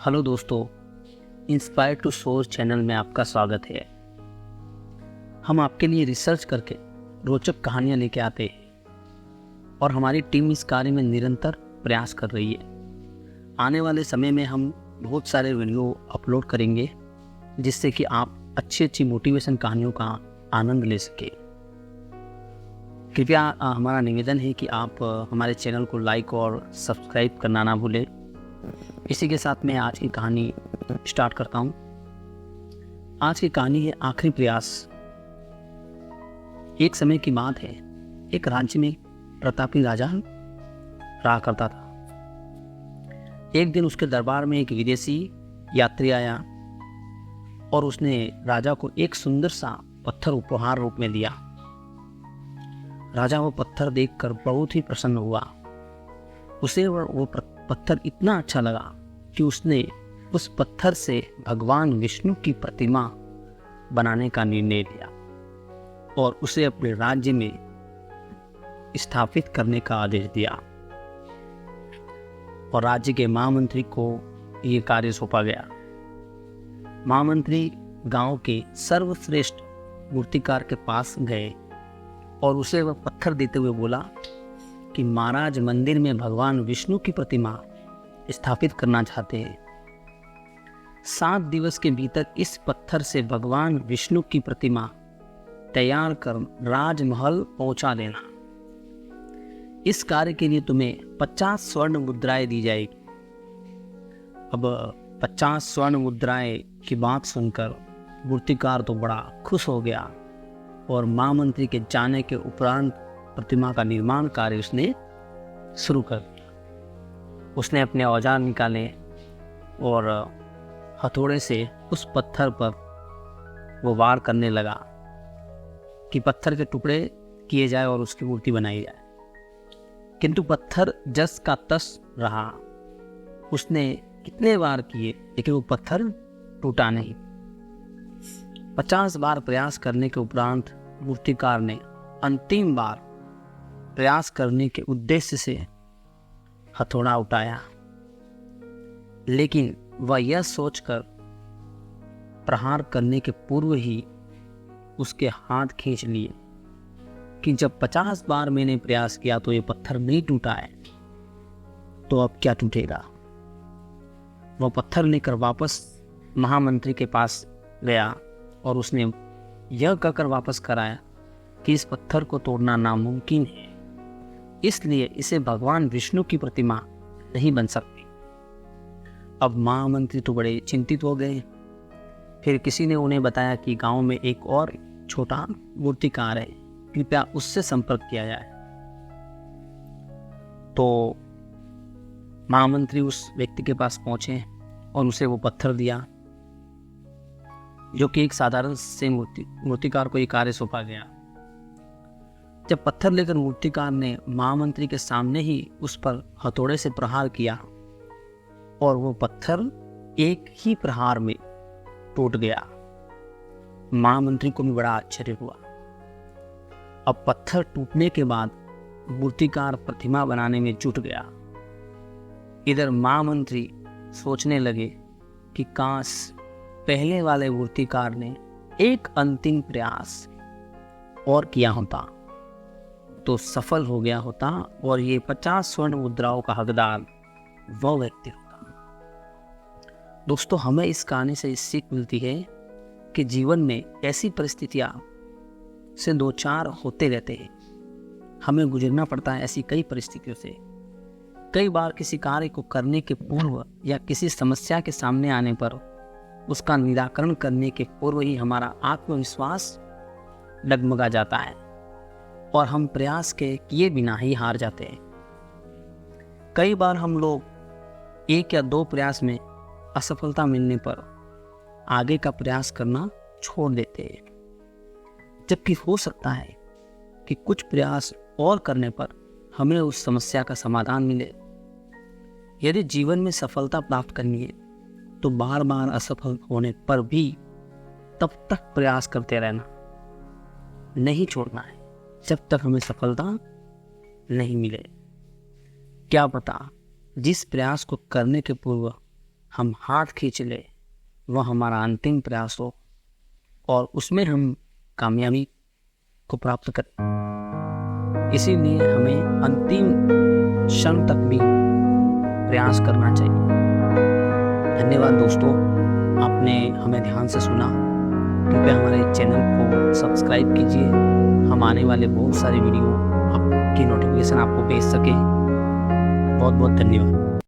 Hello दोस्तों, inspire to source channel में आपका स्वागत है। हम आपके लिए रिसर्च करके रोचक कहानियां लेके आते हैं और हमारी टीम इस कार्य में निरंतर प्रयास कर रही है। आने वाले समय में हम बहुत सारे वीडियो अपलोड करेंगे जिससे कि आप अच्छी मोटिवेशन कहानियों का आनंद ले सके। कृपया हमारा निवेदन है कि आप हमारे चैनल को लाइक और सब्सक्राइब करना ना भूलें। इसी के साथ मैं आज की कहानी स्टार्ट करता हूँ। आज की कहानी है आखिरी प्रयास। एक समय की बात है, एक राज्य में प्रतापी राजा रहा करता था। एक दिन उसके दरबार में एक विदेशी यात्री आया और उसने राजा को एक सुंदर सा पत्थर उपहार रूप में दिया। राजा वो पत्थर देखकर बहुत ही प्रसन्न हुआ। उसे वो पत्थर इतना अच्छा लगा कि उसने उस पत्थर से भगवान विष्णु की प्रतिमा बनाने का निर्णय लिया और उसे अपने राज्य में स्थापित करने का आदेश दिया। और राज्य के महामंत्री को यह कार्य सौंपा गया। महामंत्री गांव के सर्वश्रेष्ठ मूर्तिकार के पास गए और उसे वह पत्थर देते हुए बोला कि महाराज मंदिर में भगवान विष्णु की प्रतिमा स्थापित करना चाहते हैं। 7 दिवस के भीतर इस पत्थर से भगवान विष्णु की प्रतिमा तैयार कर राजमहल पहुंचा देना। इस कार्य के लिए तुम्हें 50 स्वर्ण मुद्राएं दी जाएगी। अब 50 स्वर्ण मुद्राएं की बात सुनकर मूर्तिकार तो बड़ा खुश हो गया और महामंत्री के जाने के उपरांत प्रतिमा का निर्माण कार्य उसने शुरू कर दिया। उसने अपने औजार निकाले और हथौड़े से उस पत्थर पर वो वार करने लगा कि पत्थर के टुकड़े किए जाए और उसकी मूर्ति बनाई जाए। किंतु पत्थर जस का तस रहा। उसने कितने बार किए लेकिन वो पत्थर टूटा नहीं। 50 बार प्रयास करने के उपरांत मूर्तिकार ने अंतिम बार प्रयास करने के उद्देश्य से हथौड़ा उठाया, लेकिन वह यह सोचकर प्रहार करने के पूर्व ही उसके हाथ खींच लिए कि जब 50 बार मैंने प्रयास किया तो ये पत्थर नहीं टूटा है, तो अब क्या टूटेगा। वह पत्थर लेकर वापस महामंत्री के पास गया और उसने यह कहकर वापस कराया कि इस पत्थर को तोड़ना नामुमकिन है, इसलिए इसे भगवान विष्णु की प्रतिमा नहीं बन सकती। अब महामंत्री तो बड़े चिंतित हो गए। फिर किसी ने उन्हें बताया कि गांव में एक और छोटा मूर्तिकार है, कृपया उससे संपर्क किया जाए। तो महामंत्री उस व्यक्ति के पास पहुंचे और उसे वो पत्थर दिया जो कि एक साधारण से मूर्तिकार को ये कार्य सौंपा गया। जब पत्थर लेकर मूर्तिकार ने महामंत्री के सामने ही उस पर हथौड़े से प्रहार किया और वो पत्थर एक ही प्रहार में टूट गया। महामंत्री को भी बड़ा आश्चर्य हुआ। अब पत्थर टूटने के बाद मूर्तिकार प्रतिमा बनाने में जुट गया। इधर महामंत्री सोचने लगे कि काश पहले वाले मूर्तिकार ने एक अंतिम प्रयास और किया होता तो सफल हो गया होता और ये 50 स्वर्ण मुद्राओं का हकदार वह व्यक्ति होता। दोस्तों, हमें इस कहानी से सीख मिलती है कि जीवन में ऐसी परिस्थितियां से 2-4 होते रहते हैं। हमें गुजरना पड़ता है ऐसी कई परिस्थितियों से। कई बार किसी कार्य को करने के पूर्व या किसी समस्या के सामने आने पर उसका निराकरण करने के पूर्व ही हमारा आत्मविश्वास डगमगा जाता है और हम प्रयास के किए बिना ही हार जाते हैं। कई बार हम लोग 1 या 2 प्रयास में असफलता मिलने पर आगे का प्रयास करना छोड़ देते हैं, जबकि हो सकता है कि कुछ प्रयास और करने पर हमें उस समस्या का समाधान मिले। यदि जीवन में सफलता प्राप्त करनी है तो बार बार असफल होने पर भी तब तक प्रयास करते रहना, नहीं छोड़ना है जब तक हमें सफलता नहीं मिले। क्या पता जिस प्रयास को करने के पूर्व हम हाथ खींच ले, वह हमारा अंतिम प्रयास हो और उसमें हम कामयाबी को प्राप्त करें। इसीलिए हमें अंतिम क्षण तक भी प्रयास करना चाहिए। धन्यवाद दोस्तों, आपने हमें ध्यान से सुना। कृपया हमारे चैनल को सब्सक्राइब कीजिए, हम आने वाले बहुत सारे वीडियो आपकी नोटिफिकेशन आपको भेज सके। बहुत बहुत धन्यवाद।